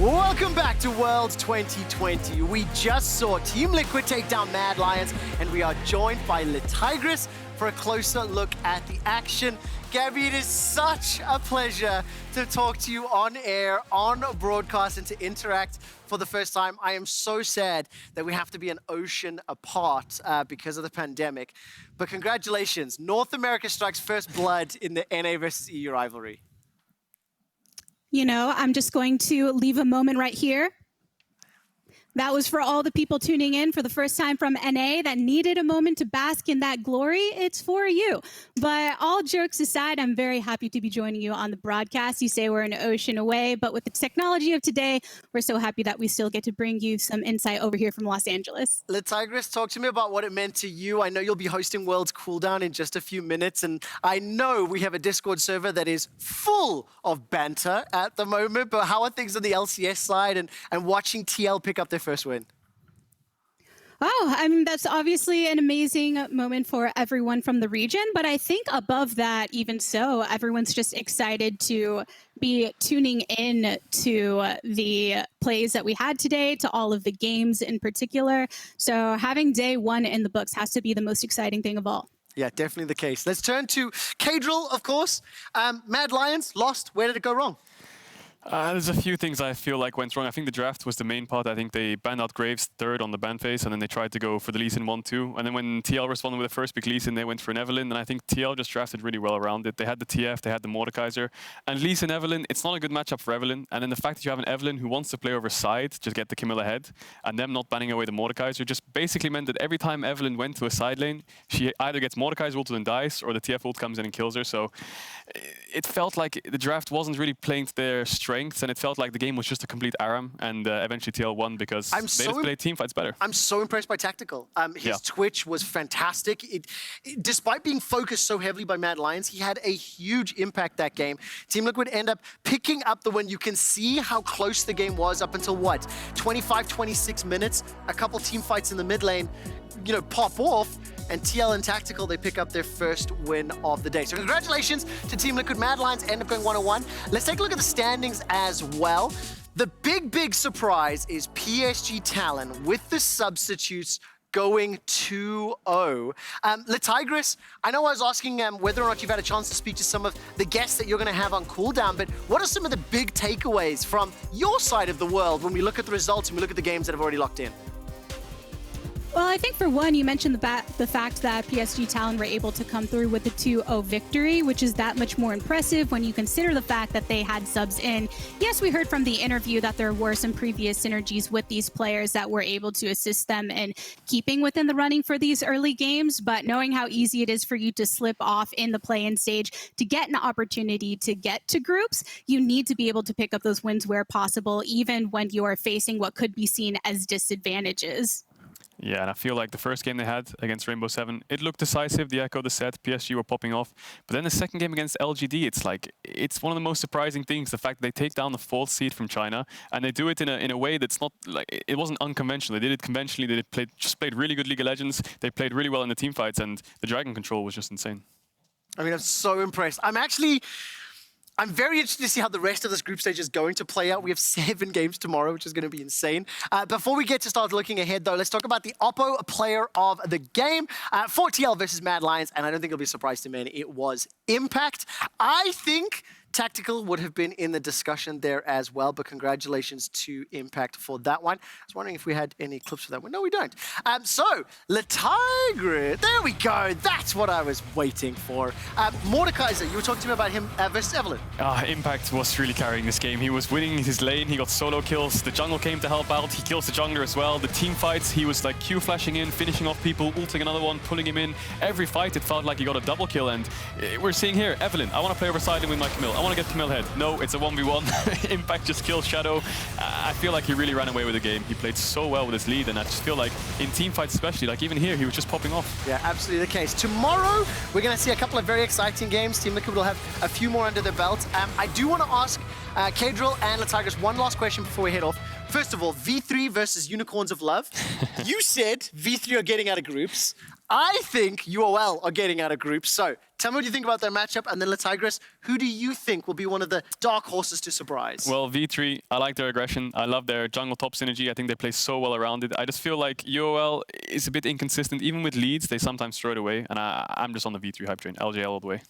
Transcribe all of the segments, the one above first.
Welcome back to Worlds 2020. We just saw Team Liquid take down Mad Lions, and we are joined by Tigris for a closer look at the action. Gabby, it is such a pleasure to talk to you on air, on broadcast, and to interact for the first time. I am so sad that we have to be an ocean apart because of the pandemic. But congratulations, North America strikes first blood in the NA versus EU rivalry. You know, I'm just going to leave a moment right here. That was for all the people tuning in for the first time from NA that needed a moment to bask in that glory. It's for you. But all jokes aside, I'm very happy to be joining you on the broadcast. You say we're an ocean away, but with the technology of today, we're so happy that we still get to bring you some insight over here from Los Angeles. Tigris, talk to me about what it meant to you. I know you'll be hosting Worlds Cooldown in just a few minutes, and I know we have a Discord server that is full of banter at the moment, but how are things on the LCS side and watching TL pick up their first win? Oh, I mean, that's obviously an amazing moment for everyone from the region. But I think above that, even so, everyone's just excited to be tuning in to the plays that we had today, to all of the games in particular. So having day one in the books has to be the most exciting thing of all. Yeah, definitely the case. Let's turn to Cadril, of course. Mad Lions lost. Where did it go wrong? There's a few things I feel like went wrong. I think the draft was the main part. I think they banned out Graves third on the ban phase, and then they tried to go for the Lee Sin 1-2. And then when TL responded with the first pick Lee Sin, they went for an Evelyn, and I think TL just drafted really well around it. They had the TF, they had the Mordekaiser. And Lee Sin Evelyn, it's not a good matchup for Evelyn. And then the fact that you have an Evelyn who wants to play over side, just get the Camilla ahead, and them not banning away the Mordekaiser, just basically meant that every time Evelyn went to a side lane, she either gets Mordekaiser ulted and dies, or the TF ult comes in and kills her. So it felt like the draft wasn't really playing to their strengths, and it felt like the game was just a complete ARAM, and eventually TL won because they just played team fights better. I'm so impressed by Tactical. His Twitch was fantastic. Despite being focused so heavily by Mad Lions, he had a huge impact that game. Team Liquid end up picking up the win. You can see how close the game was up until what? 25, 26 minutes. A couple team fights in the mid lane, you know, pop off. And TL and Tactical, they pick up their first win of the day. So congratulations to Team Liquid. Mad Lions end up going 1-1. Let's take a look at the standings as well. The big surprise is PSG Talon with the substitutes going 2-0. Tigris, I know I was asking whether or not you've had a chance to speak to some of the guests that you're going to have on Cooldown, but what are some of the big takeaways from your side of the world when we look at the results and we look at the games that have already locked in? Well, I think for one, you mentioned the fact that PSG Talon were able to come through with the 2-0 victory, which is that much more impressive when you consider the fact that they had subs in. Yes, we heard from the interview that there were some previous synergies with these players that were able to assist them in keeping within the running for these early games, but knowing how easy it is for you to slip off in the play-in stage to get an opportunity to get to groups, you need to be able to pick up those wins where possible, even when you are facing what could be seen as disadvantages. Yeah, and I feel like the first game they had against Rainbow 7, it looked decisive. They echoed the set. PSG were popping off. But then the second game against LGD, it's one of the most surprising things, the fact that they take down the 4th seed from China, and they do it in a way that's not like, it wasn't unconventional. They did it conventionally. They just played really good League of Legends. They played really well in the team fights, and the Dragon control was just insane. I mean, I'm so impressed. I'm very interested to see how the rest of this group stage is going to play out. We have 7 games tomorrow, which is going to be insane. Before we get to start looking ahead, though, let's talk about the Oppo player of the game. 4TL versus Mad Lions, and I don't think it'll be a surprise to many. It was Impact. I think Tactical would have been in the discussion there as well, but congratulations to Impact for that one. I was wondering if we had any clips for that one. No, we don't. So, Tigris, there we go. That's what I was waiting for. Mordekaiser, you were talking to me about him versus Evelyn. Impact was really carrying this game. He was winning his lane. He got solo kills. The jungle came to help out. He kills the jungler as well. The team fights, he was like Q flashing in, finishing off people, ulting another one, pulling him in. Every fight, it felt like he got a double kill. And we're seeing here, Evelyn, I want to play over side and win my Camille. I want to get Camille head. No, it's a 1v1. Impact just kills Shadow. I feel like he really ran away with the game. He played so well with his lead, and I just feel like in team fights especially, like even here, he was just popping off. Yeah, absolutely the case. Tomorrow, we're going to see a couple of very exciting games. Team Liquid will have a few more under their belt. I do want to ask Cadril and Tigris one last question before we head off. First of all, V3 versus Unicorns of Love. You said V3 are getting out of groups. I think UOL are getting out of groups. So tell me what you think about their matchup. And then Tigris, who do you think will be one of the dark horses to surprise? Well, V3, I like their aggression. I love their jungle top synergy. I think they play so well around it. I just feel like UOL is a bit inconsistent. Even with leads, they sometimes throw it away. And I'm just on the V3 hype train. LJL all the way.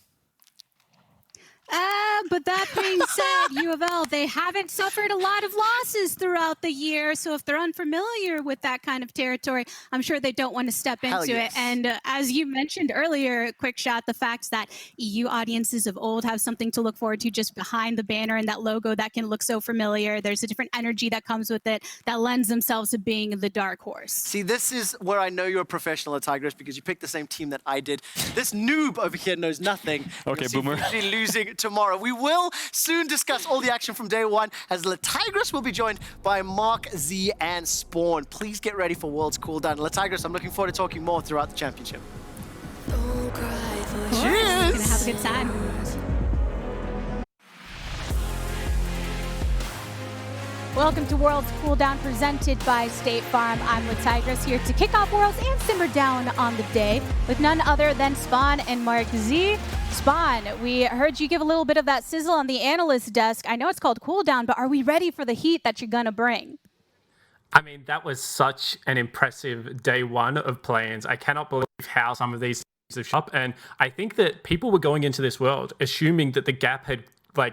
But that being said, U of L, they haven't suffered a lot of losses throughout the year. So if they're unfamiliar with that kind of territory, I'm sure they don't want to step into it. And as you mentioned earlier, Quick Shot, the fact that EU audiences of old have something to look forward to just behind the banner and that logo that can look so familiar. There's a different energy that comes with it that lends themselves to being the dark horse. See, this is where I know you're a professional at Tigris because you picked the same team that I did. This noob over here knows nothing. Okay, Boomer. Losing tomorrow. We will soon discuss all the action from day one as Tigris will be joined by Mark, Z, and Spawn. Please get ready for World's Cooldown. Tigris, I'm looking forward to talking more throughout the championship. Cheers! Gonna have a good time. Welcome to World's Cooldown presented by State Farm. I'm Tigris here to kick off Worlds and simmer down on the day with none other than Spawn and Mark Z. Spawn, we heard you give a little bit of that sizzle on the analyst desk. I know it's called Cooldown, but are we ready for the heat that you're gonna bring? I mean, that was such an impressive day one of play-ins. I cannot believe how some of these teams have shot up. And I think that people were going into this world assuming that the gap had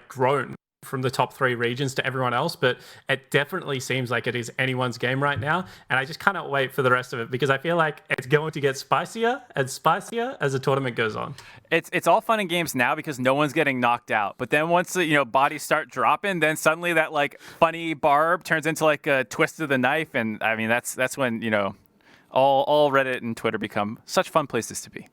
grown from the top 3 regions to everyone else, but it definitely seems like it is anyone's game right now. And I just cannot wait for the rest of it because I feel like it's going to get spicier and spicier as the tournament goes on. It's all fun and games now because no one's getting knocked out. But then once the bodies start dropping, then suddenly that funny barb turns into a twist of the knife, and I mean that's when all Reddit and Twitter become such fun places to be.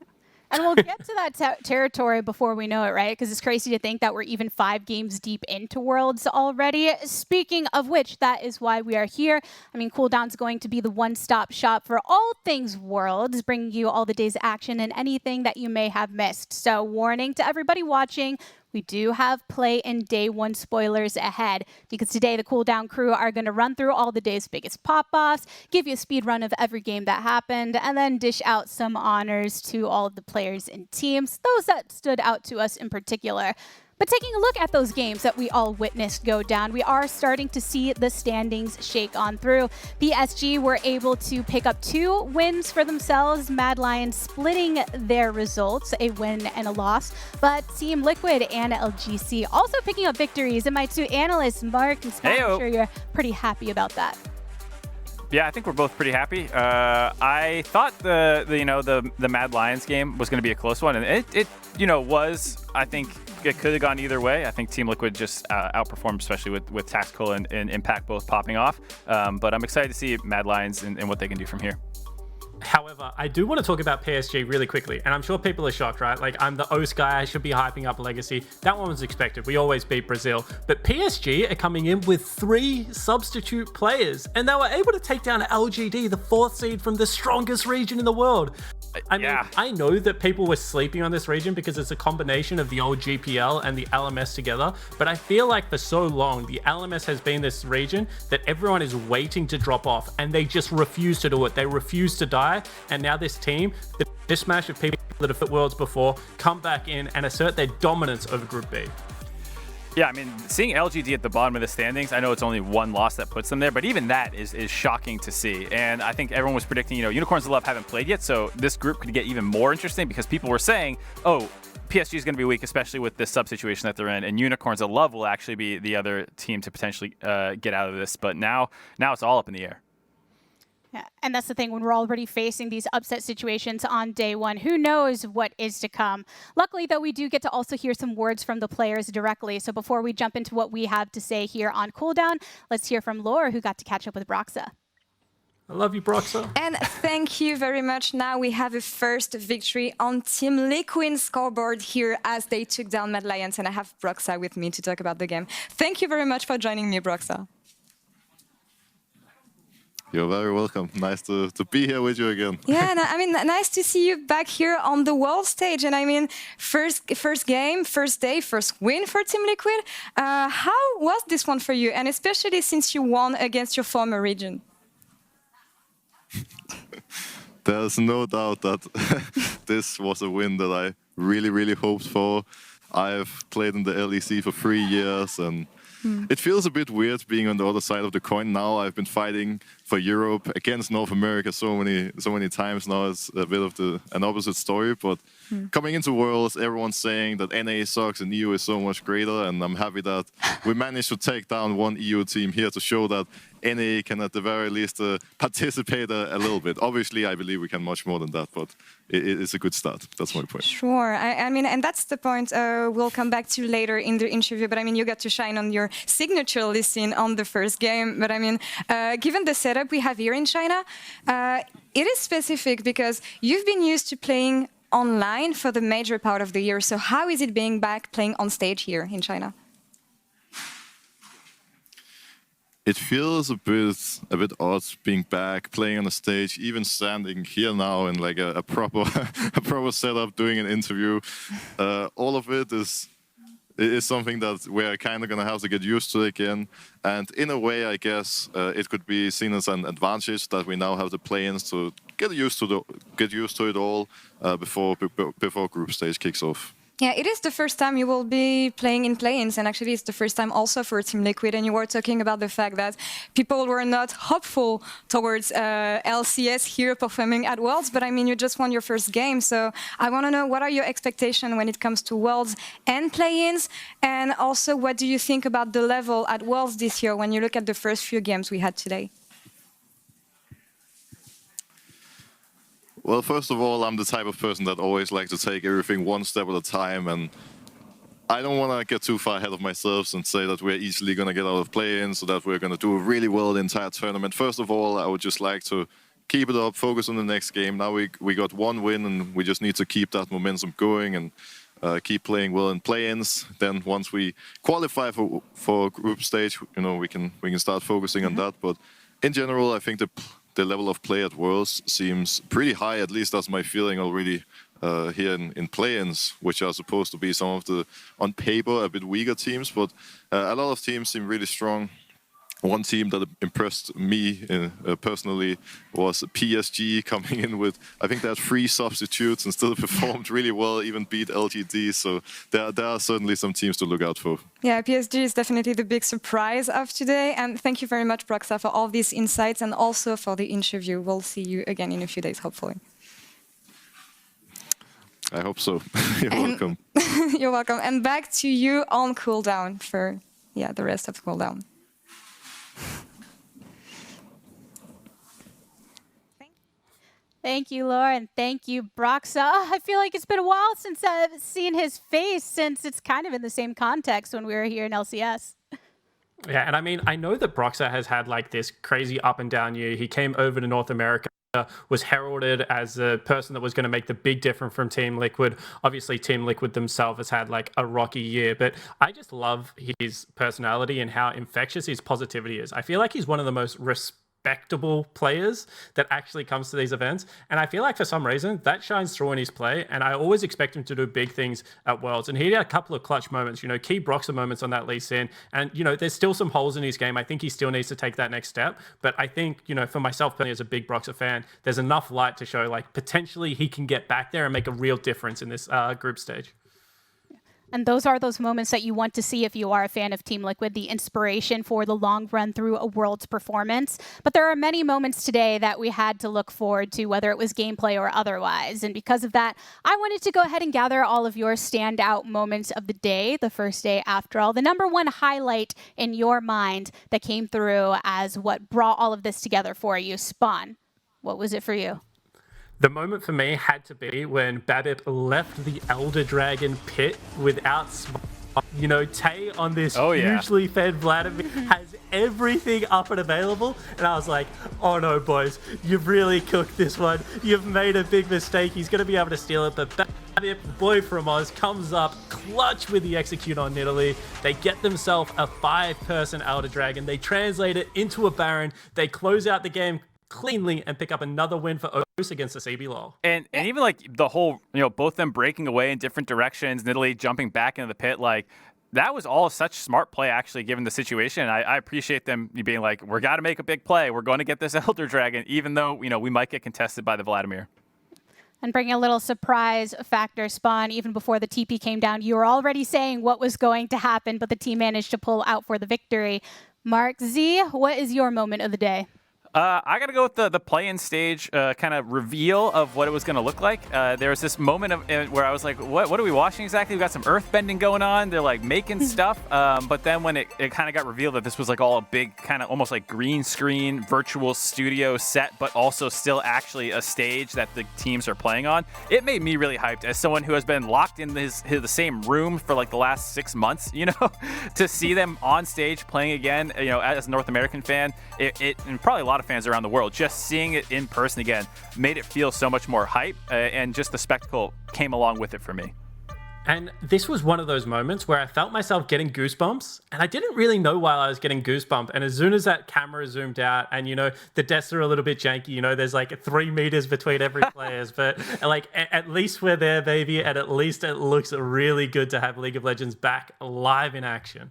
And we'll get to that territory before we know it, right? Because it's crazy to think that we're even 5 games deep into Worlds already. Speaking of which, that is why we are here. I mean, Cooldown's going to be the one-stop shop for all things Worlds, bringing you all the day's action and anything that you may have missed. So warning to everybody watching, we do have play in day one spoilers ahead because today the Cooldown crew are going to run through all the day's biggest pop-offs, give you a speed run of every game that happened, and then dish out some honors to all of the players and teams, those that stood out to us in particular. But taking a look at those games that we all witnessed go down, we are starting to see the standings shake on through. PSG were able to pick up 2 wins for themselves, Mad Lions splitting their results, a win and a loss. But Team Liquid and LGC also picking up victories. And my 2 analysts, Mark and Scott, I'm sure you're pretty happy about that. Yeah, I think we're both pretty happy. I thought the Mad Lions game was going to be a close one, and it was. I think it could have gone either way. I think Team Liquid just outperformed, especially with Tactical and Impact both popping off. But I'm excited to see Mad Lions and what they can do from here. However, I do want to talk about PSG really quickly, and I'm sure people are shocked, right? I'm the OS guy, I should be hyping up Legacy. That one was expected. We always beat Brazil. But PSG are coming in with 3 substitute players, and they were able to take down LGD, the 4th seed from the strongest region in the world. I mean, I know that people were sleeping on this region because it's a combination of the old GPL and the LMS together, but I feel like for so long, the LMS has been this region that everyone is waiting to drop off, and they just refuse to do it. They refuse to die, and now this team, this smash of people that have hit Worlds before, come back in and assert their dominance over Group B. Yeah, I mean, seeing LGD at the bottom of the standings, I know it's only 1 loss that puts them there, but even that is shocking to see. And I think everyone was predicting, Unicorns of Love haven't played yet, so this group could get even more interesting because people were saying, oh, PSG is going to be weak, especially with this sub situation that they're in, and Unicorns of Love will actually be the other team to potentially get out of this. But now it's all up in the air. Yeah, and that's the thing, when we're already facing these upset situations on day one, who knows what is to come. Luckily, though, we do get to also hear some words from the players directly. So before we jump into what we have to say here on Cooldown, let's hear from Laura, who got to catch up with Broxa. I love you, Broxa. And thank you very much. Now we have a first victory on Team Liquid scoreboard here as they took down Mad Lions, and I have Broxa with me to talk about the game. Thank you very much for joining me, Broxa. You're very welcome. Nice to be here with you again. Yeah, I mean, nice to see you back here on the world stage. And I mean, first game, first day, first win for Team Liquid. How was this one for you? And especially since you won against your former region. There's no doubt that this was a win that I really, really hoped for. I've played in the LEC for 3 years, and it feels a bit weird being on the other side of the coin now. I've been fighting for Europe against North America so many times now. It's a bit of an opposite story, but coming into Worlds, everyone's saying that NA sucks and EU is so much greater, and I'm happy that we managed to take down one EU team here to show that NA can at the very least participate a little bit. Obviously, I believe we can much more than that, but it's a good start. That's my point. Sure. I mean, and that's the point we'll come back to later in the interview. But I mean, you got to shine on your signature listing on the first game. But I mean, given the setup we have here in China, it is specific because you've been used to playing online for the major part of the year. So how is it being back playing on stage here in China? It feels a bit odd being back, playing on the stage, even standing here now in like a proper setup, doing an interview. All of it is something that we're kind of gonna have to get used to again. And in a way, I guess it could be seen as an advantage that we now have the play-ins to get used to it all before group stage kicks off. Yeah, it is the first time you will be playing in play-ins, and actually it's the first time also for Team Liquid, and you were talking about the fact that people were not hopeful towards LCS here performing at Worlds, but I mean, you just won your first game, so I want to know, what are your expectations when it comes to Worlds and play-ins, and also what do you think about the level at Worlds this year when you look at the first few games we had today? Well, first of all, I'm the type of person that always likes to take everything one step at a time, and I don't want to get too far ahead of myself and say that we're easily going to get out of play-in, so that we're going to do really well the entire tournament. First of all, I would just like to keep it up, focus on the next game. Now we got one win, and we just need to keep that momentum going and keep playing well in play-ins. Then once we qualify for group stage, you know, we can start focusing on that. But in general, I think the level of play at Worlds seems pretty high, at least that's my feeling already here in play-ins, which are supposed to be some of the, on paper, a bit weaker teams, but a lot of teams seem really strong. One team that impressed me personally was PSG, coming in with, I think they had 3 substitutes and still performed really well, even beat LGD. So there are certainly some teams to look out for. Yeah, PSG is definitely the big surprise of today. And thank you very much, Broxa, for all these insights and also for the interview. We'll see you again in a few days, hopefully. I hope so. You're welcome. You're welcome. And back to you on Cooldown for the rest of Cooldown. Thank you, Laura, and thank you, Broxa. I feel like it's been a while since I've seen his face, since it's kind of in the same context when we were here in LCS. Yeah, and I mean, I know that Broxa has had like this crazy up and down year. He came over to North America, was heralded as the person that was going to make the big difference from Team Liquid. Obviously, Team Liquid themselves has had like a rocky year, but I just love his personality and how infectious his positivity is. I feel like he's one of the most respectable players that actually comes to these events, and I feel like for some reason that shines through in his play, and I always expect him to do big things at Worlds, and he had a couple of clutch moments, you know, key Broxa moments on that Lee Sin, and you know, there's still some holes in his game. I think he still needs to take that next step, but I think, you know, for myself personally as a big Broxa fan, there's enough light to show like potentially he can get back there and make a real difference in this group stage. And those are those moments that you want to see if you are a fan of Team Liquid, the inspiration for the long run through a World's performance. But there are many moments today that we had to look forward to, whether it was gameplay or otherwise. And because of that, I wanted to go ahead and gather all of your standout moments of the day, the first day after all. The number one highlight in your mind that came through as what brought all of this together for you. Spawn, what was it for you? The moment for me had to be when Babip left the Elder Dragon pit without, you know, Tay on this hugely fed Vladimir has everything up and available. And I was like, oh no, boys, you've really cooked this one. You've made a big mistake. He's going to be able to steal it. But Babip, boy from Oz, comes up clutch with the execute on Nidalee. They get themselves a 5-person Elder Dragon. They translate it into a Baron. They close out the game cleanly and pick up another win for O's against the CBLOL. And even like the whole, you know, both them breaking away in different directions, Nidalee jumping back into the pit, like that was all such smart play, actually, given the situation. I appreciate them being like, we're got to make a big play. We're going to get this Elder Dragon, even though, we might get contested by the Vladimir. And bringing a little surprise factor, Spawn, even before the TP came down, you were already saying what was going to happen, but the team managed to pull out for the victory. Mark Z, what is your moment of the day? I got to go with the play-in stage kind of reveal of what it was going to look like. There was this moment where I was like, what are we watching exactly? We got some earthbending going on. They're like making stuff. But then when it kind of got revealed that this was like all a big kind of almost like green screen virtual studio set, but also still actually a stage that the teams are playing on, it made me really hyped as someone who has been locked in the same room for like the last 6 months, to see them on stage playing again, as a North American fan, and probably a lot of fans around the world, just seeing it in person again made it feel so much more hype, and just the spectacle came along with it for me. And this was one of those moments where I felt myself getting goosebumps, and I didn't really know why I was getting goosebumps. And as soon as that camera zoomed out, and the desks are a little bit janky, there's like 3 meters between every players, but like at least we're there, baby, and at least it looks really good to have League of Legends back live in action.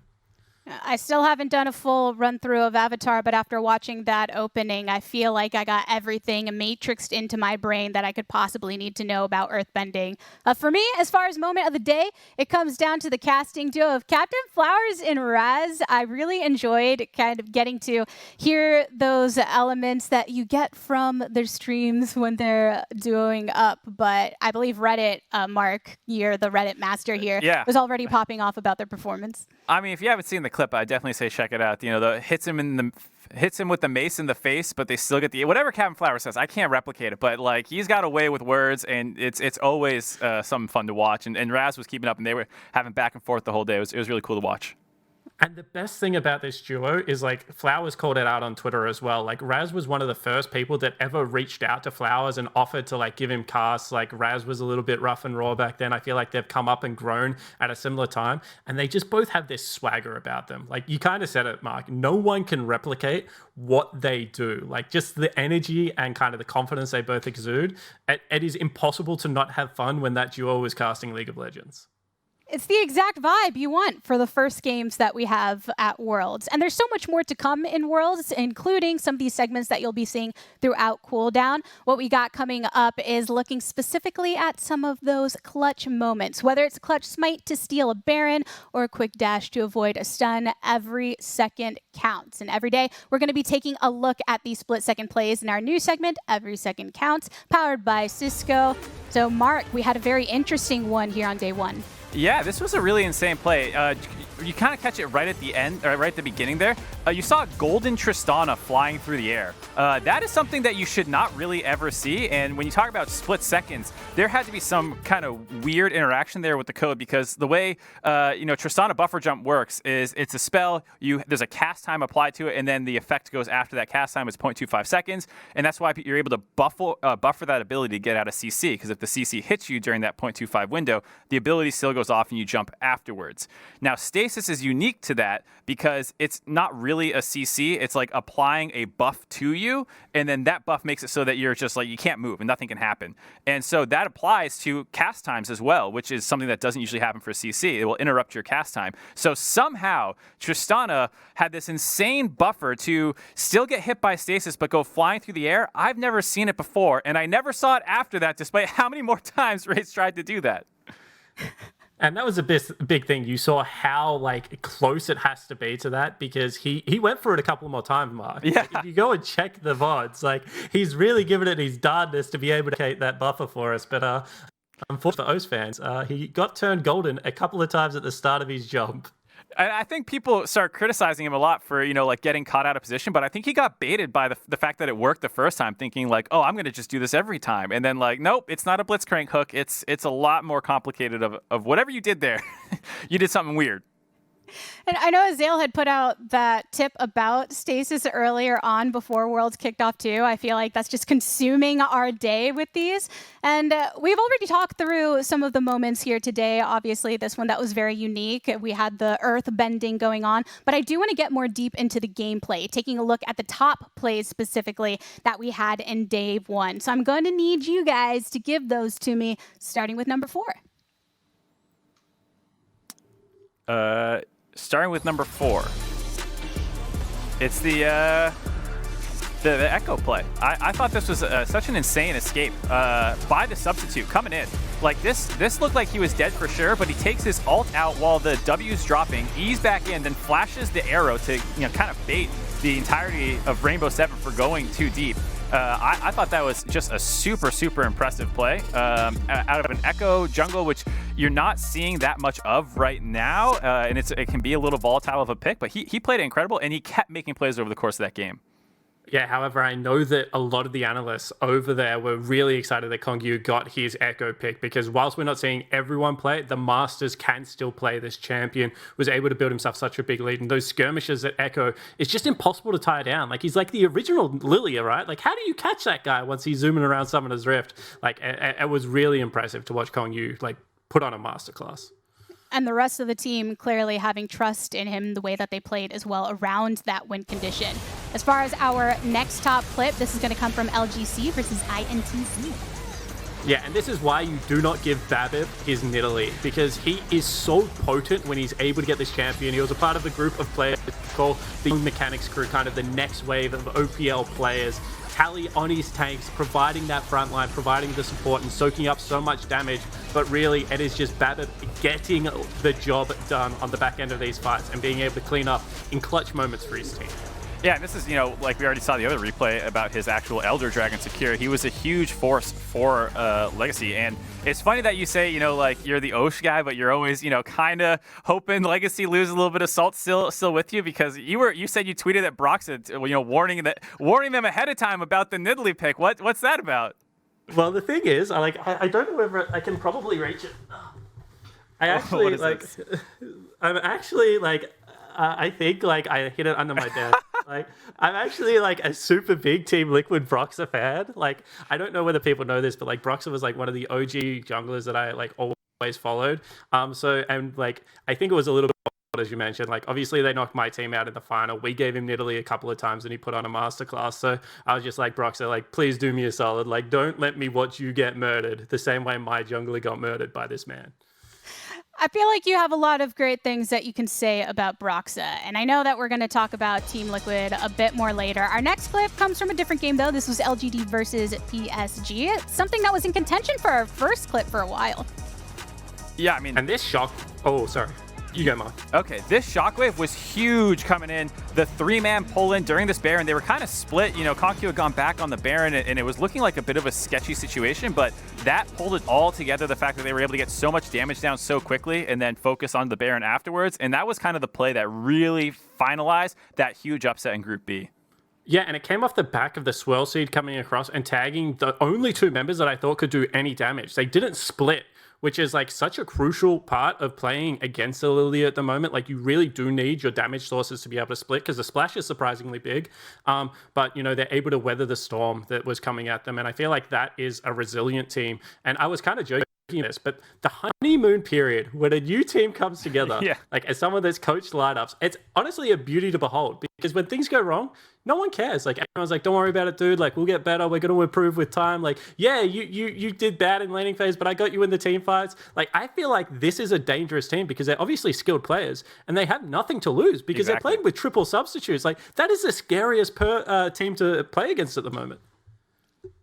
I still haven't done a full run through of Avatar, but after watching that opening, I feel like I got everything matrixed into my brain that I could possibly need to know about earthbending. For me, as far as moment of the day, it comes down to the casting duo of Captain Flowers and Raz. I really enjoyed kind of getting to hear those elements that you get from their streams when they're duoing up, but I believe Reddit, Mark, you're the Reddit master here, was already popping off about their performance. I mean, if you haven't seen the clip, I definitely say check it out. The hits him with the mace in the face, but they still get whatever Captain Flower says. I can't replicate it, but like he's got a way with words, and it's always something fun to watch. And Raz was keeping up, and they were having back and forth the whole day. It was really cool to watch. And the best thing about this duo is like Flowers called it out on Twitter as well. Like Raz was one of the first people that ever reached out to Flowers and offered to like give him casts. Like Raz was a little bit rough and raw back then. I feel like they've come up and grown at a similar time, and they just both have this swagger about them. Like you kind of said it, Mark. No one can replicate what they do. Like just the energy and kind of the confidence they both exude. It is impossible to not have fun when that duo is casting League of Legends. It's the exact vibe you want for the first games that we have at Worlds. And there's so much more to come in Worlds, including some of these segments that you'll be seeing throughout Cooldown. What we got coming up is looking specifically at some of those clutch moments, whether it's a clutch smite to steal a Baron or a quick dash to avoid a stun. Every second counts. And every day, we're going to be taking a look at these split-second plays in our new segment, Every Second Counts, powered by Cisco. So, Mark, we had a very interesting one here on day one. Yeah, this was a really insane play. You kind of catch it right at the end, or right at the beginning there. You saw Golden Tristana flying through the air. That is something that you should not really ever see. And when you talk about split seconds, there had to be some kind of weird interaction there with the code, because the way Tristana buffer jump works is it's a spell. There's a cast time applied to it, and then the effect goes after that cast time. It's 0.25 seconds, and that's why you're able to buffer that ability to get out of CC. Because if the CC hits you during that 0.25 window, the ability still goes off and you jump afterwards. Now, Stasis is unique to that because it's not really a CC. It's like applying a buff to you, and then that buff makes it so that you're just like, you can't move and nothing can happen. And so that applies to cast times as well, which is something that doesn't usually happen for CC. It will interrupt your cast time. So somehow Tristana had this insane buffer to still get hit by Stasis but go flying through the air. I've never seen it before, and I never saw it after that, despite how many more times Raze tried to do that. And that was a big thing. You saw how like close it has to be to that, because he went for it a couple more times, Mark. Yeah. Like, if you go and check the VODs, like he's really given it his darndest to be able to create that buffer for us. But unfortunately for OS fans, he got turned golden a couple of times at the start of his jump. I think people start criticizing him a lot for, like getting caught out of position, but I think he got baited by the fact that it worked the first time, thinking like, oh, I'm going to just do this every time. And then like, nope, it's not a blitzcrank hook. It's a lot more complicated of whatever you did there. You did something weird. And I know Azale had put out that tip about Stasis earlier on before Worlds kicked off too. I feel like that's just consuming our day with these. And we've already talked through some of the moments here today. Obviously, this one that was very unique. We had the earth bending going on. But I do want to get more deep into the gameplay, taking a look at the top plays specifically that we had in day one. So I'm going to need you guys to give those to me, starting with number 4. Starting with number 4. It's the Echo play. I thought this was such an insane escape by the substitute coming in. Like this looked like he was dead for sure, but he takes his ult out while the W's dropping, ease back in, then flashes the arrow to kind of bait the entirety of Rainbow 7 for going too deep. I thought that was just a super impressive play out of an Echo jungle, which you're not seeing that much of right now, and it can be a little volatile of a pick, but he played it incredible, and he kept making plays over the course of that game. Yeah, however, I know that a lot of the analysts over there were really excited that Kongyu got his Echo pick, because whilst we're not seeing everyone play it, the Masters can still play this champion, was able to build himself such a big lead. And those skirmishes at Echo, it's just impossible to tie down. Like, he's like the original Lilia, right? Like, how do you catch that guy once he's zooming around Summoner's Rift? Like, it was really impressive to watch Kongyu, like, put on a masterclass. And the rest of the team clearly having trust in him the way that they played as well around that win condition. As far as our next top clip, this is going to come from LGC versus INTZ. Yeah, and this is why you do not give Babib his Nidalee, because he is so potent when he's able to get this champion. He was a part of the group of players called the Mechanics crew, kind of the next wave of OPL players. Tally on his tanks, providing that front line, providing the support and soaking up so much damage. But really, it is just Babib getting the job done on the back end of these fights and being able to clean up in clutch moments for his team. Yeah, and this is, like we already saw the other replay about his actual Elder Dragon secure. He was a huge force for Legacy, and it's funny that you say, like you're the Osh guy, but you're always, kind of hoping Legacy loses a little bit of salt still with you, because you said you tweeted at Broxid, warning them ahead of time about the Nidalee pick. What's that about? Well, the thing is, I don't know whether I can probably reach it. I actually I'm actually I think I hit it under my desk. I'm actually a super big Team Liquid Broxah fan. I don't know whether people know this, but Broxah was one of the OG junglers that I always followed. I think it was a little bit, as you mentioned, obviously they knocked my team out in the final. We gave him Nidalee a couple of times and he put on a masterclass. So I was just like, Broxah, please do me a solid. Don't let me watch you get murdered the same way my jungler got murdered by this man. I feel like you have a lot of great things that you can say about Broxah, and I know that we're going to talk about Team Liquid a bit more later. Our next clip comes from a different game, though. This was LGD versus PSG, something that was in contention for our first clip for a while. Yeah, I mean... And this shock... Oh, sorry. You go, Mark. Okay, this shockwave was huge coming in. The 3-man pull-in during this Baron, they were kind of split. Kongyu had gone back on the Baron, and it was looking like a bit of a sketchy situation, but that pulled it all together, the fact that they were able to get so much damage down so quickly and then focus on the Baron afterwards, and that was kind of the play that really finalized that huge upset in Group B. Yeah, and it came off the back of the Swirl Seed coming across and tagging the only 2 members that I thought could do any damage. They didn't split, which is such a crucial part of playing against the Lilia at the moment. You really do need your damage sources to be able to split, because the splash is surprisingly big. But, they're able to weather the storm that was coming at them. And I feel like that is a resilient team. And I was kind of joking this, but the honeymoon period when a new team comes together, yeah. As someone that's coached lineups, it's honestly a beauty to behold, because when things go wrong, no one cares. Everyone's don't worry about it, dude. We'll get better. We're going to improve with time. Yeah, you did bad in laning phase, but I got you in the team fights. I feel like this is a dangerous team, because they're obviously skilled players and they have nothing to lose, because They're playing with triple substitutes. That is the scariest team to play against at the moment.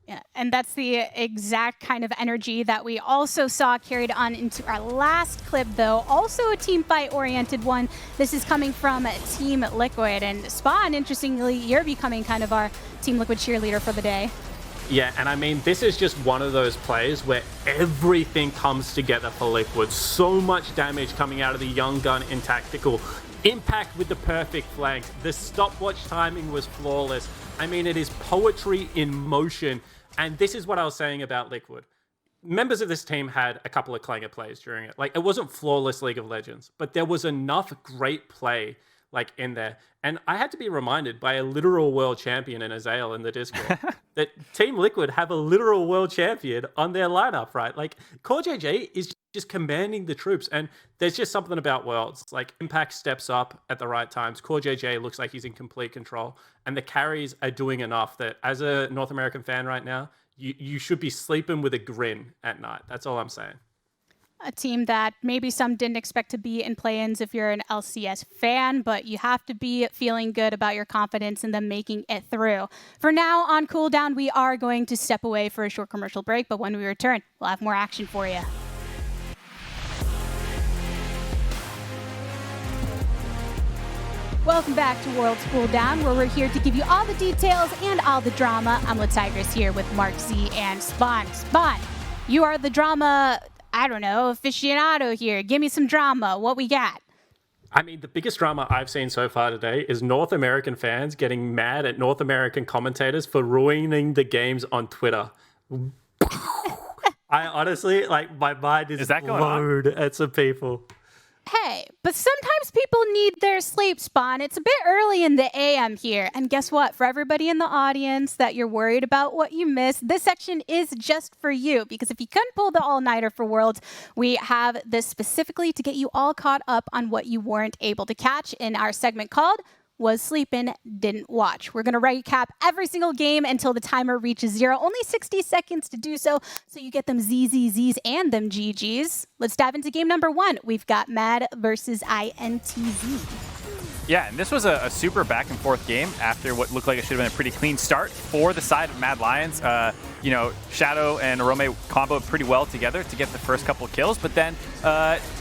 Yeah, and that's the exact kind of energy that we also saw carried on into our last clip, though. Also a team fight-oriented one. This is coming from Team Liquid. And Spawn, interestingly, you're becoming kind of our Team Liquid cheerleader for the day. Yeah, and I mean, this is just one of those plays where everything comes together for Liquid. So much damage coming out of the Young Gun in Tactical. Impact with the perfect flank. The stopwatch timing was flawless. I mean, it is poetry in motion. And this is what I was saying about Liquid. Members of this team had a couple of clanger plays during it. It wasn't flawless League of Legends, but there was enough great play in there. And I had to be reminded by a literal world champion in Azael in the Discord that Team Liquid have a literal world champion on their lineup, right? Core JJ is just commanding the troops, and there's just something about Worlds. Impact steps up at the right times. Core JJ looks like he's in complete control, and the carries are doing enough that as a North American fan right now, you should be sleeping with a grin at night. That's all I'm saying. A team that maybe some didn't expect to be in play-ins if you're an LCS fan, but you have to be feeling good about your confidence in them making it through. For now, on Cooldown, we are going to step away for a short commercial break, but when we return, we'll have more action for you. Welcome back to World's Cooldown, where we're here to give you all the details and all the drama. I'm Tigress here with Mark Z and Spawn. Spawn, you are the drama, I don't know, aficionado here. Give me some drama. What we got? I mean, the biggest drama I've seen so far today is North American fans getting mad at North American commentators for ruining the games on Twitter. I honestly, like, my mind is blown at some people. Hey, but sometimes people need their sleep, Spawn. It's a bit early in the AM here. And guess what? For everybody in the audience that you're worried about what you missed, this section is just for you. Because if you couldn't pull the all-nighter for Worlds, we have this specifically to get you all caught up on what you weren't able to catch in our segment called Was Sleepin', Didn't Watch. We're going to recap every single game until the timer reaches 0. Only 60 seconds to do so you get them ZZZs and them GGs. Let's dive into game number 1. We've got Mad versus INTZ. Yeah, and this was a super back and forth game after what looked like it should have been a pretty clean start for the side of Mad Lions. You know, Shadow and Arome comboed pretty well together to get the first couple of kills, but then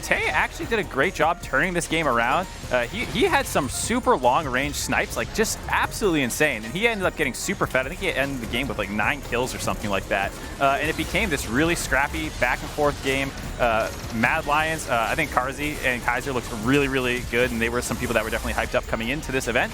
Tay actually did a great job turning this game around. He had some super long-range snipes, like just absolutely insane, and he ended up getting super fed. I think he ended the game with like 9 kills or something like that, and it became this really scrappy back and forth game. Mad Lions, I think Karzi and Kaiser looked really, really good, and they were some people that were definitely hyped up coming into this event.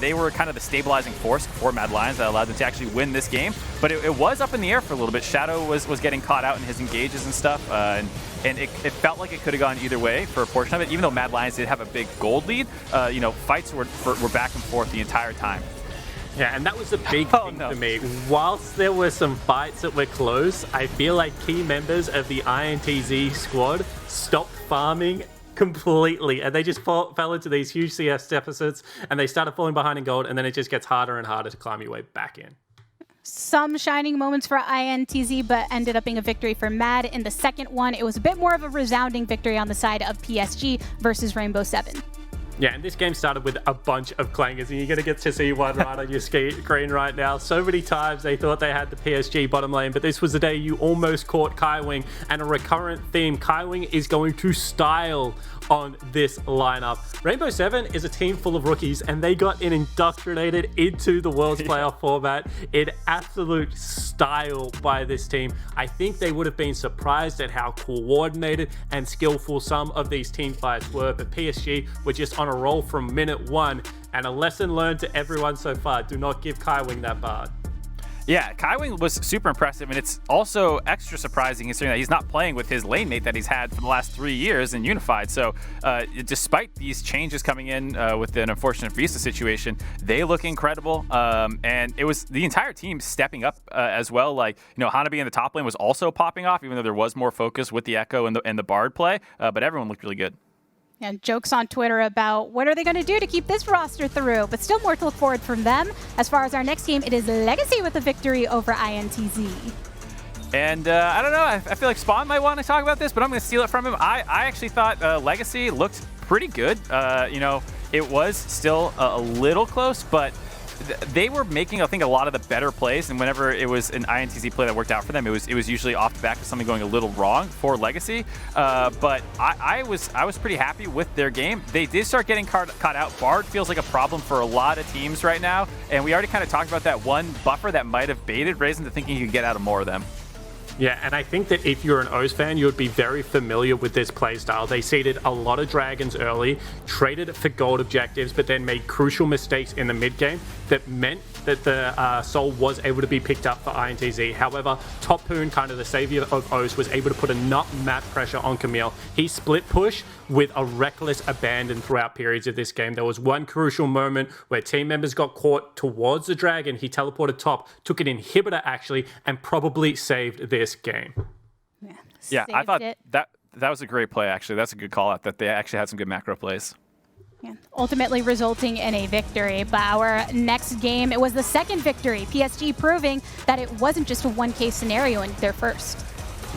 They were kind of the stabilizing force for Mad Lions that allowed them to actually win this game, but it was up in the air for a little bit. Shadow was getting caught out in his engages and stuff, and it felt like it could have gone either way for a portion of it. Even though Mad Lions did have a big gold lead, you know, fights were back and forth the entire time. Yeah, and that was a big thing for me. Whilst there were some fights that were close, I feel like key members of the INTZ squad stopped farming completely, and they just fell into these huge CS deficits, and they started falling behind in gold, and then it just gets harder and harder to climb your way back in. Some shining moments for INTZ, but ended up being a victory for Mad. In the second one, it was a bit more of a resounding victory on the side of PSG versus Rainbow 7. Yeah, and this game started with a bunch of clangers, and you're going to get to see one right on your screen right now. So many times they thought they had the PSG bottom lane, but this was the day you almost caught Kaiwing, and a recurrent theme. Kaiwing is going to style on this lineup. Rainbow 7 is a team full of rookies, and they got indoctrinated into the World's Playoff format in absolute style by this team. I think they would have been surprised at how coordinated and skillful some of these team fights were, but PSG were just on a roll from minute 1, and a lesson learned to everyone so far: do not give Kaiwing that bard. Yeah, Kaiwing was super impressive, and it's also extra surprising considering that he's not playing with his lane mate that he's had for the last 3 years in Unified. So despite these changes coming in with an unfortunate visa situation, they look incredible. And it was the entire team stepping up as well. Like, you know, Hanabi in the top lane was also popping off, even though there was more focus with the Echo and the Bard play. But everyone looked really good. And jokes on Twitter about what are they going to do to keep this roster through, but still more to look forward from them. As far as our next game, it is Legacy with a victory over INTZ. And I don't know, I feel like Spawn might want to talk about this, but I'm going to steal it from him. I actually thought Legacy looked pretty good. You know, it was still a little close, but they were making, I think, a lot of the better plays, and whenever it was an INTZ play that worked out for them, it was usually off the back of something going a little wrong for Legacy. But I was pretty happy with their game. They did start getting caught out. Bard feels like a problem for a lot of teams right now, and we already kind of talked about that one buffer that might have baited Raze into thinking he could get out of more of them. Yeah, and I think that if you're an O's fan, you would be very familiar with this playstyle. They seeded a lot of dragons early, traded it for gold objectives, but then made crucial mistakes in the mid game that meant that the Soul was able to be picked up for INTZ. However, Top Poon, kind of the savior of O's, was able to put enough map pressure on Camille. He split push with a reckless abandon throughout periods of this game. There was one crucial moment where team members got caught towards the dragon. He teleported top, took an inhibitor actually, and probably saved this game. Yeah, I thought that was a great play actually. That's a good call out that they actually had some good macro plays. Yeah, ultimately resulting in a victory. But our next game, it was the second victory. PSG proving that it wasn't just a one-case scenario in their first.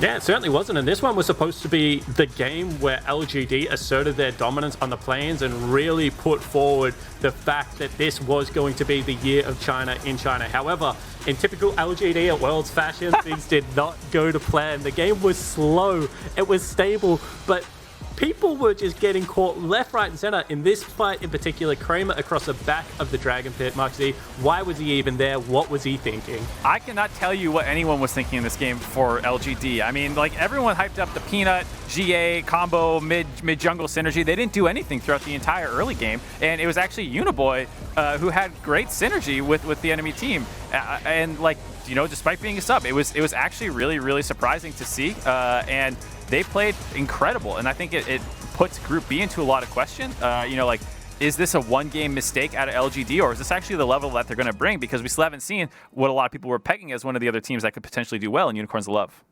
Yeah, it certainly wasn't. And this one was supposed to be the game where LGD asserted their dominance on the plains and really put forward the fact that this was going to be the year of China in China. However, in typical LGD at Worlds fashion, things did not go to plan. The game was slow, it was stable, but people were just getting caught left, right, and center. In this fight in particular, Kramer across the back of the Dragon Pit. Mark Z, why was he even there? What was he thinking? I cannot tell you what anyone was thinking in this game for LGD. I mean, like, everyone hyped up the Peanut, GA, combo, mid-jungle synergy. They didn't do anything throughout the entire early game, and it was actually Uniboy who had great synergy with the enemy team. And, like, you know, despite being a sub, it was actually really, really surprising to see. And they played incredible, and I think it puts Group B into a lot of question. You know, like, is this a one-game mistake out of LGD, or is this actually the level that they're going to bring? Because we still haven't seen what a lot of people were pegging as one of the other teams that could potentially do well in Unicorns of Love.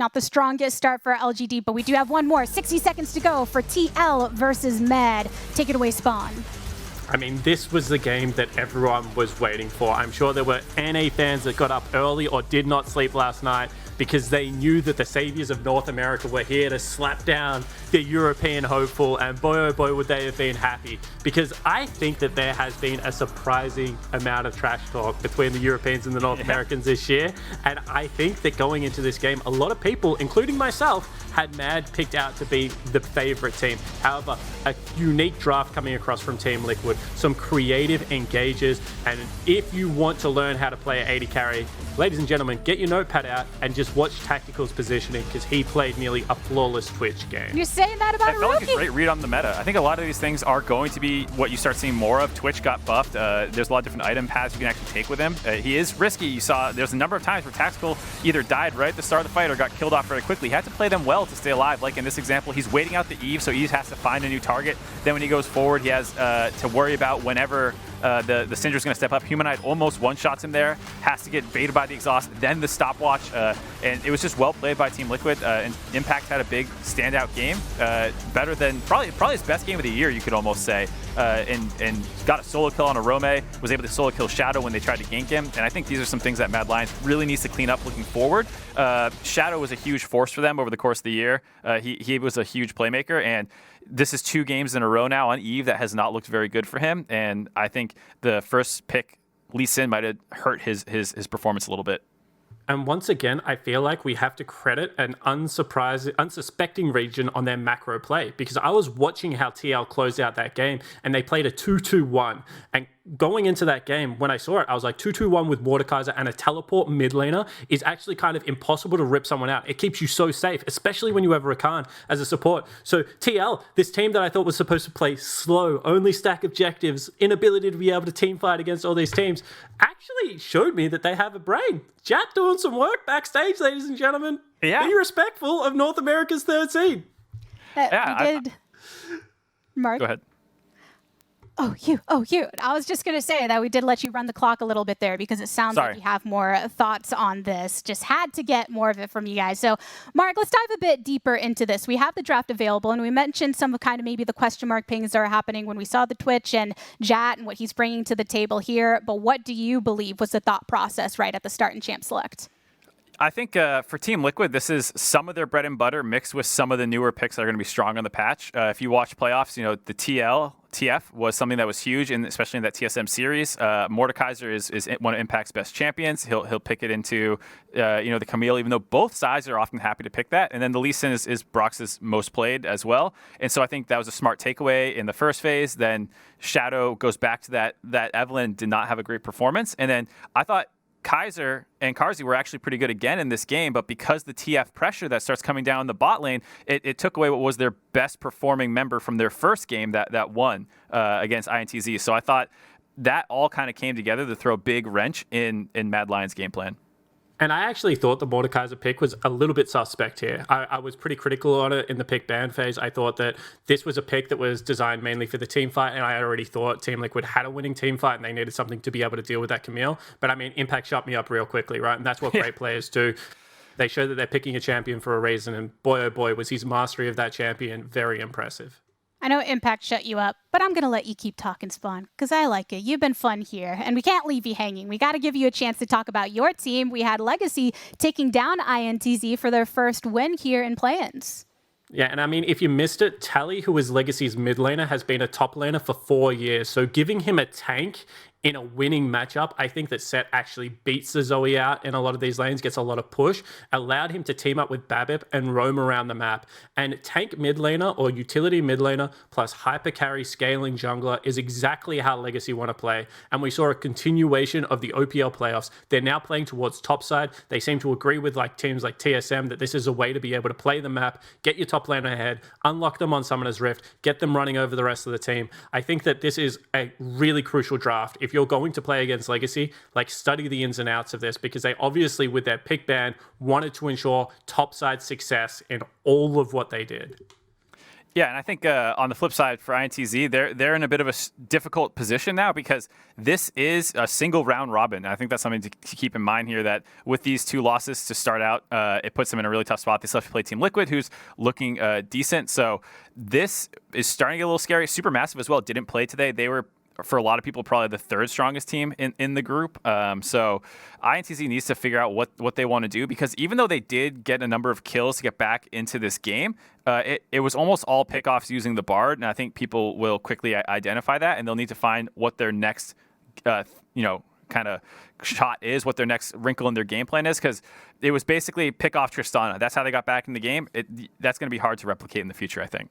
Not the strongest start for LGD, but we do have one more. 60 seconds to go for TL versus Mad. Take it away, Spawn. I mean, this was the game that everyone was waiting for. I'm sure there were NA fans that got up early or did not sleep last night because they knew that the saviors of North America were here to slap down the European hopeful, and boy oh boy would they have been happy, because I think that there has been a surprising amount of trash talk between the Europeans and the North Americans this year, and I think that going into this game, a lot of people, including myself, had Mad picked out to be the favorite team. However, a unique draft coming across from Team Liquid, some creative engagers, and if you want to learn how to play an 80 carry, ladies and gentlemen, get your notepad out and just watch Tactical's positioning, because he played nearly a flawless Twitch game. You're saying that about I felt like a great read on the meta. I think a lot of these things are going to be what you start seeing more of. Twitch got buffed. There's a lot of different item paths you can actually take with him. He is risky. You saw there's a number of times where Tactical either died right at the start of the fight or got killed off very quickly. He had to play them well to stay alive. Like in this example, he's waiting out the Eve, so Eve has to find a new target. Then when he goes forward, he has to worry about whenever the Syndra's going to step up. Humanoid almost one-shots him there, has to get baited by the exhaust, then the stopwatch, and it was just well played by Team Liquid. And Impact had a big standout game, better than probably his best game of the year, you could almost say, and got a solo kill on a Rome, was able to solo kill Shadow when they tried to gank him, and I think these are some things that Mad Lions really needs to clean up looking forward. Shadow was a huge force for them over the course of the year. He was a huge playmaker, and this is 2 games in a row now on Eve that has not looked very good for him, and I think the first pick, Lee Sin, might have hurt his performance a little bit. And once again, I feel like we have to credit an unsuspecting region on their macro play, because I was watching how TL closed out that game and they played a 2-2-1. And going into that game, when I saw it, I was like, 2-2-1 with Mordekaiser and a teleport mid laner is actually kind of impossible to rip someone out. It keeps you so safe, especially when you have Rakan as a support. So TL, this team that I thought was supposed to play slow, only stack objectives, inability to be able to team fight against all these teams, actually showed me that they have a brain. Jat doing some work backstage, ladies and gentlemen. Yeah. Be respectful of North America's 13. We did. Mark? Go ahead. Oh, you. I was just going to say that we did let you run the clock a little bit there, because it sounds like you have more thoughts on this. Just had to get more of it from you guys. So, Mark, let's dive a bit deeper into this. We have the draft available, and we mentioned some of kind of maybe the question mark pings that are happening when we saw the Twitch and Jat and what he's bringing to the table here. But what do you believe was the thought process right at the start in Champ Select? I think for Team Liquid, this is some of their bread and butter mixed with some of the newer picks that are going to be strong on the patch. If you watch playoffs, you know, the TF was something that was huge, and especially in that TSM series. Mordekaiser is one of Impact's best champions. He'll pick it into the Camille, even though both sides are often happy to pick that. And then the Lee Sin is Brox's most played as well. And so I think that was a smart takeaway in the first phase. Then Shadow goes back to that Evelyn did not have a great performance. And then I thought Kaiser and Karzi were actually pretty good again in this game, but because the TF pressure that starts coming down the bot lane, it took away what was their best performing member from their first game that won against INTZ. So I thought that all kind of came together to throw a big wrench in Mad Lions' game plan. And I actually thought the Mordekaiser pick was a little bit suspect here. I was pretty critical on it in the pick ban phase. I thought that this was a pick that was designed mainly for the team fight, and I already thought Team Liquid had a winning team fight and they needed something to be able to deal with that Camille. But I mean, Impact shut me up real quickly, right? And that's what great players do. They show that they're picking a champion for a reason, and boy, oh boy, was his mastery of that champion very impressive. I know Impact shut you up, but I'm going to let you keep talking, Spawn, because I like it. You've been fun here, and we can't leave you hanging. We got to give you a chance to talk about your team. We had Legacy taking down INTZ for their first win here in play-ins. Yeah, and I mean, if you missed it, Tally, who is Legacy's mid laner, has been a top laner for 4 years. So giving him a tank in a winning matchup, I think that Set actually beats the Zoe out in a lot of these lanes, gets a lot of push, allowed him to team up with Babip and roam around the map. And tank mid laner or utility mid laner plus hyper carry scaling jungler is exactly how Legacy want to play. And we saw a continuation of the OPL playoffs. They're now playing towards topside. They seem to agree with like teams like TSM that this is a way to be able to play the map, get your top laner ahead, unlock them on Summoner's Rift, get them running over the rest of the team. I think that this is a really crucial draft. If you're going to play against Legacy, like study the ins and outs of this, because they obviously with their pick ban wanted to ensure topside success in all of what they did. Yeah, and I think on the flip side for INTZ, they're in a bit of a difficult position now because this is a single round robin. And I think that's something to keep in mind here, that with these 2 losses to start out, it puts them in a really tough spot. They still have to play Team Liquid, who's looking decent. So this is starting to get a little scary. Supermassive as well didn't play today. They were, for a lot of people, probably the 3rd strongest team in the group. So INTZ needs to figure out what they want to do, because even though they did get a number of kills to get back into this game, it was almost all pickoffs using the Bard, and I think people will quickly identify that, and they'll need to find what their next kind of shot is, what their next wrinkle in their game plan is, because it was basically pick off Tristana. That's how they got back in the game. That's going to be hard to replicate in the future, I think.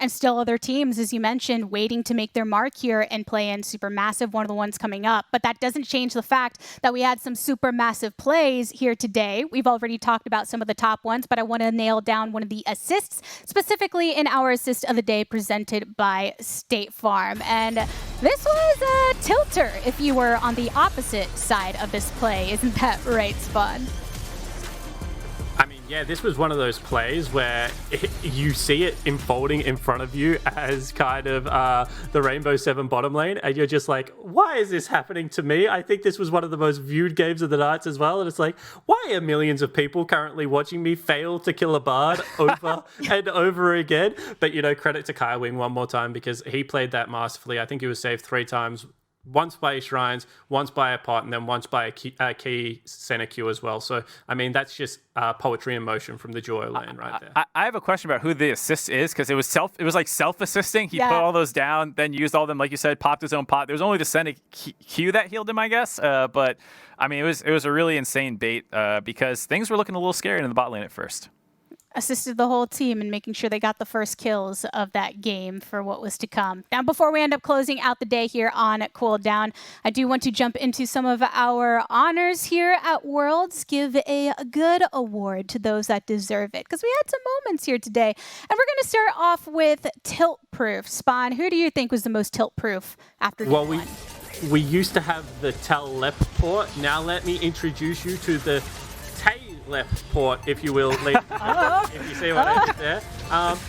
And still other teams, as you mentioned, waiting to make their mark here and play in Supermassive, one of the ones coming up. But that doesn't change the fact that we had some Supermassive plays here today. We've already talked about some of the top ones, but I want to nail down one of the assists, specifically in our assist of the day presented by State Farm. And this was a tilter if you were on the opposite side of this play. Isn't that right, Spawn? I mean, yeah, this was one of those plays where you see it unfolding in front of you as kind of the Rainbow 7 bottom lane, and you're just like, why is this happening to me? I think this was one of the most viewed games of the nights as well, and it's like, why are millions of people currently watching me fail to kill a Bard over and over again? But, you know, credit to Kai Wing one more time, because he played that masterfully. I think he was saved 3 times. Once by his shrines, once by a pot, and then once by a key center Q as well. So, I mean, that's just poetry in motion from the duo lane right there. I have a question about who the assist is, because it was like self-assisting. He put all those down, then used all of them, like you said, popped his own pot. There was only the center Q that healed him, I guess. But, I mean, it was a really insane bait because things were looking a little scary in the bot lane at first. Assisted the whole team in making sure they got the first kills of that game for what was to come. Now, before we end up closing out the day here on Cooldown, I do want to jump into some of our honors here at Worlds. Give a good award to those that deserve it, because we had some moments here today. And we're going to start off with Tilt Proof. Spawn, who do you think was the most Tilt Proof after game one? We used to have the Tel-Lep port. Now let me introduce you to the left port, if you will, if you see what I did there.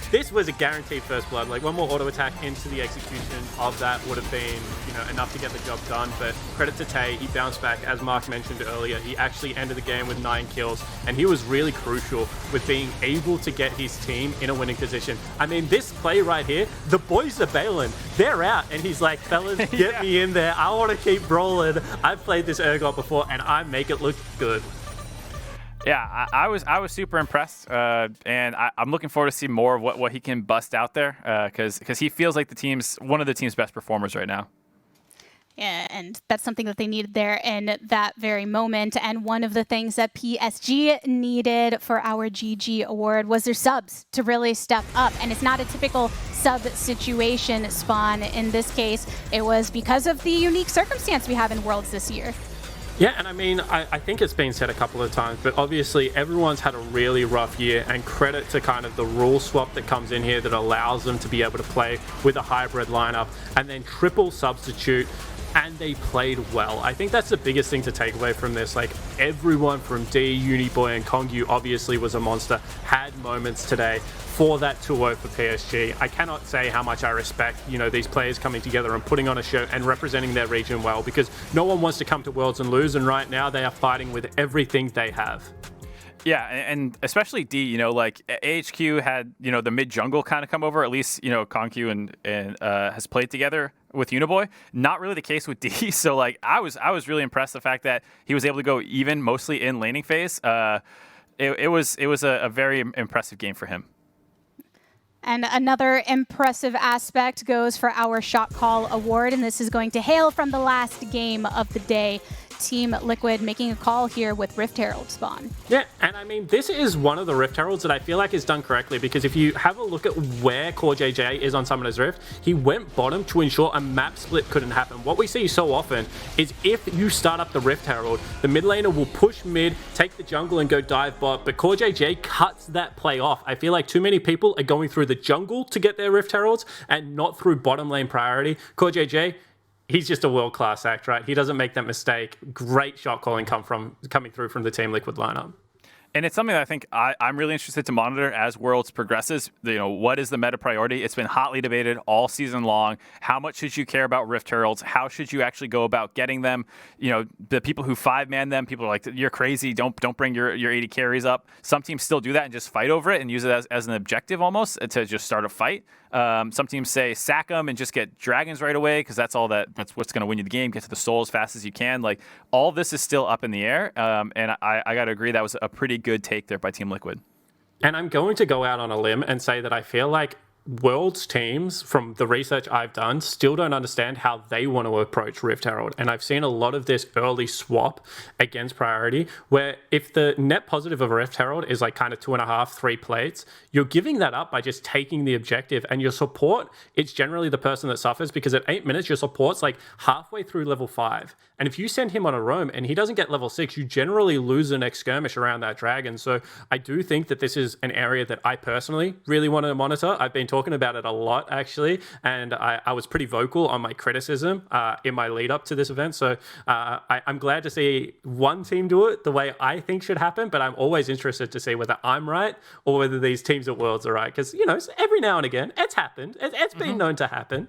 This was a guaranteed first blood. Like, one more auto attack into the execution of that would have been, you know, enough to get the job done. But credit to Tay, he bounced back, as Mark mentioned earlier. He actually ended the game with 9 kills, and he was really crucial with being able to get his team in a winning position. I mean, this play right here, the boys are bailing. They're out, and he's like, fellas, get me in there. I want to keep rolling. I've played this Urgot before, and I make it look good. Yeah, I was super impressed, and I'm looking forward to see more of what he can bust out there, because he feels like one of the team's best performers right now. Yeah, and that's something that they needed there in that very moment. And one of the things that PSG needed for our GG award was their subs to really step up. And it's not a typical sub situation, Spawn. In this case, it was because of the unique circumstance we have in Worlds this year. Yeah, and I mean, I think it's been said a couple of times, but obviously everyone's had a really rough year, and credit to kind of the rule swap that comes in here that allows them to be able to play with a hybrid lineup and then triple substitute, and they played well. I think that's the biggest thing to take away from this. Like, everyone from D, Uniboy, and Kongyu obviously was a monster, had moments today for that 2-0 for PSG. I cannot say how much I respect, you know, these players coming together and putting on a show and representing their region well, because no one wants to come to Worlds and lose, and right now they are fighting with everything they have. Yeah, and especially D, you know, like AHQ had, you know, the mid jungle kind of come over. At least, you know, Conq and has played together with Uniboy. Not really the case with D. So like I was really impressed the fact that he was able to go even mostly in laning phase. It was a very impressive game for him. And another impressive aspect goes for our Shot Call Award, and this is going to hail from the last game of the day. Team Liquid making a call here with Rift Herald spawn. Yeah, and I mean, this is one of the Rift Heralds that I feel like is done correctly, because if you have a look at where Core JJ is on Summoner's Rift, he went bottom to ensure a map split couldn't happen. What we see so often is if you start up the Rift Herald, the mid laner will push mid, take the jungle and go dive bot, but Core JJ cuts that play off. I feel like too many people are going through the jungle to get their Rift Heralds and not through bottom lane priority. Core JJ, he's just a world-class act, right? He doesn't make that mistake. Great shot calling coming through from the Team Liquid lineup. And it's something that I think I'm really interested to monitor as Worlds progresses. You know, what is the meta priority? It's been hotly debated all season long. How much should you care about Rift Heralds? How should you actually go about getting them? You know, the people who 5-man them, people are like, you're crazy. Don't bring your 80 carries up. Some teams still do that and just fight over it and use it as an objective almost to just start a fight. Some teams say sack them and just get dragons right away because that's what's going to win you the game. Get to the soul as fast as you can. Like, all this is still up in the air, and I got to agree that was a pretty good take there by Team Liquid. And I'm going to go out on a limb and say that I feel like Worlds teams, from the research I've done, still don't understand how they want to approach Rift Herald. And I've seen a lot of this early swap against priority, where if the net positive of a Rift Herald is like kind of 2.5, 3 plates, you're giving that up by just taking the objective. And your support, it's generally the person that suffers, because at 8 minutes, your support's like halfway through level 5. And if you send him on a roam and he doesn't get level 6, you generally lose the next skirmish around that dragon. So I do think that this is an area that I personally really want to monitor. I've been talking about it a lot, actually, and I was pretty vocal on my criticism in my lead up to this event. So I'm glad to see one team do it the way I think should happen, but I'm always interested to see whether I'm right or whether these teams at Worlds are right, because, you know, every now and again, it's happened. It's been known to happen.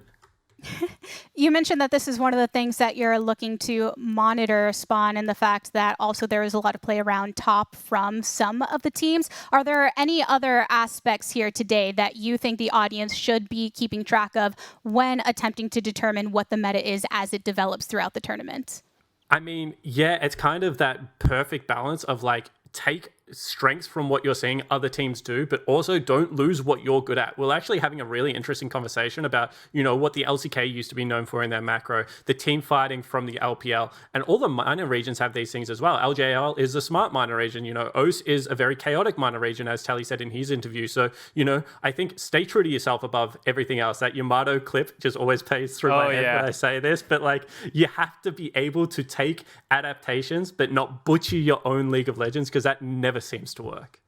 You mentioned that this is one of the things that you're looking to monitor, Spawn, and the fact that also there is a lot of play around top from some of the teams. Are there any other aspects here today that you think the audience should be keeping track of when attempting to determine what the meta is as it develops throughout the tournament? I mean, yeah, it's kind of that perfect balance of like, take strengths from what you're seeing other teams do, but also don't lose what you're good at. We're actually having a really interesting conversation about, you know, what the LCK used to be known for in their macro, the team fighting from the LPL, and all the minor regions have these things as well. LJL is a smart minor region, you know, OS is a very chaotic minor region, as Tally said in his interview. So, you know, I think stay true to yourself above everything else. That Yamato clip just always plays through my head when I say this, but like, you have to be able to take adaptations, but not butcher your own League of Legends, because that never seems to work.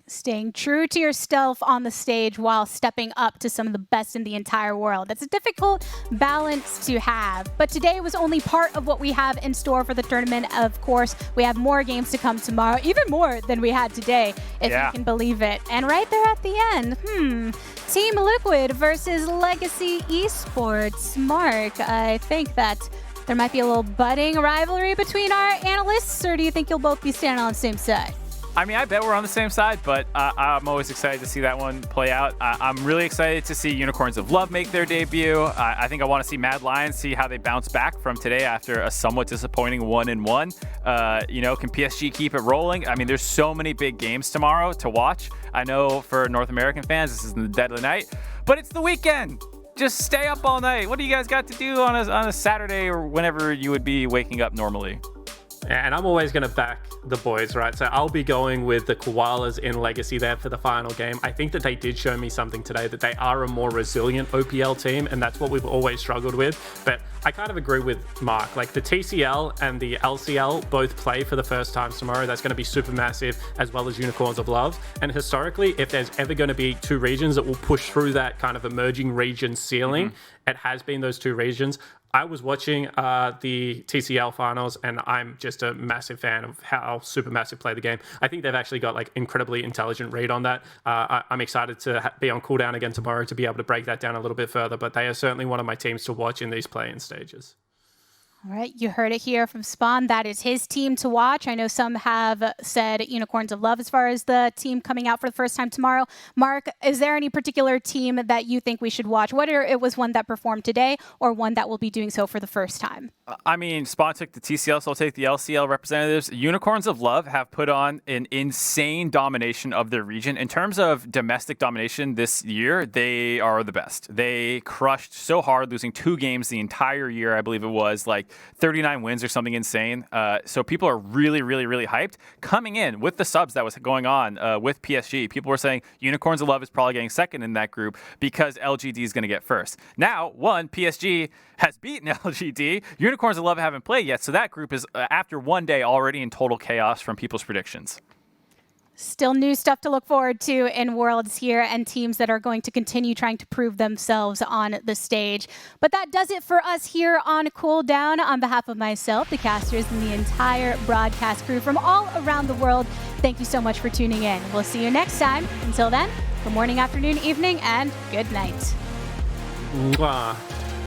Staying true to yourself on the stage while stepping up to some of the best in the entire world. That's a difficult balance to have. But today was only part of what we have in store for the tournament. Of course, we have more games to come tomorrow, even more than we had today, if you can believe it. And right there at the end, Team Liquid versus Legacy eSports. Mark, I think that there might be a little budding rivalry between our analysts, or do you think you'll both be standing on the same side? I mean, I bet we're on the same side, but I'm always excited to see that one play out. I'm really excited to see Unicorns of Love make their debut. I think I want to see Mad Lions see how they bounce back from today after a somewhat disappointing 1-1. You know, can PSG keep it rolling? I mean, there's so many big games tomorrow to watch. I know for North American fans, this is in the dead of the night, but it's the weekend. Just stay up all night. What do you guys got to do on a Saturday or whenever you would be waking up normally? And I'm always going to back the boys, right? So I'll be going with the Koalas in Legacy there for the final game. I think that they did show me something today, that they are a more resilient OPL team, and that's what we've always struggled with. But I kind of agree with Mark. Like, the TCL and the LCL both play for the first time tomorrow. That's going to be super massive, as well as Unicorns of Love. And historically, if there's ever going to be two regions that will push through that kind of emerging region ceiling, it has been those two regions. I was watching the TCL finals, and I'm just a massive fan of how Supermassive play the game. I think they've actually got like incredibly intelligent read on that. I'm excited to be on Cooldown again tomorrow to be able to break that down a little bit further, but they are certainly one of my teams to watch in these play-in stages. All right, you heard it here from Spawn. That is his team to watch. I know some have said Unicorns of Love as far as the team coming out for the first time tomorrow. Mark, is there any particular team that you think we should watch, whether it was one that performed today or one that will be doing so for the first time? I mean, Spawn took the TCL, so I'll take the LCL representatives. Unicorns of Love have put on an insane domination of their region. In terms of domestic domination this year, they are the best. They crushed so hard, losing 2 games the entire year. I believe it was like 39 wins or something insane. So people are really, really, really hyped. Coming in with the subs that was going on with PSG, people were saying Unicorns of Love is probably getting second in that group because LGD is going to get first. Now, PSG has beaten LGD. Unicorns of Love haven't played yet, so that group is, after one day, already in total chaos from people's predictions. Still new stuff to look forward to in Worlds here and teams that are going to continue trying to prove themselves on the stage. But that does it for us here on Cooldown. On behalf of myself, the casters, and the entire broadcast crew from all around the world, thank you so much for tuning in. We'll see you next time. Until then, good morning, afternoon, evening, and good night. Mwah.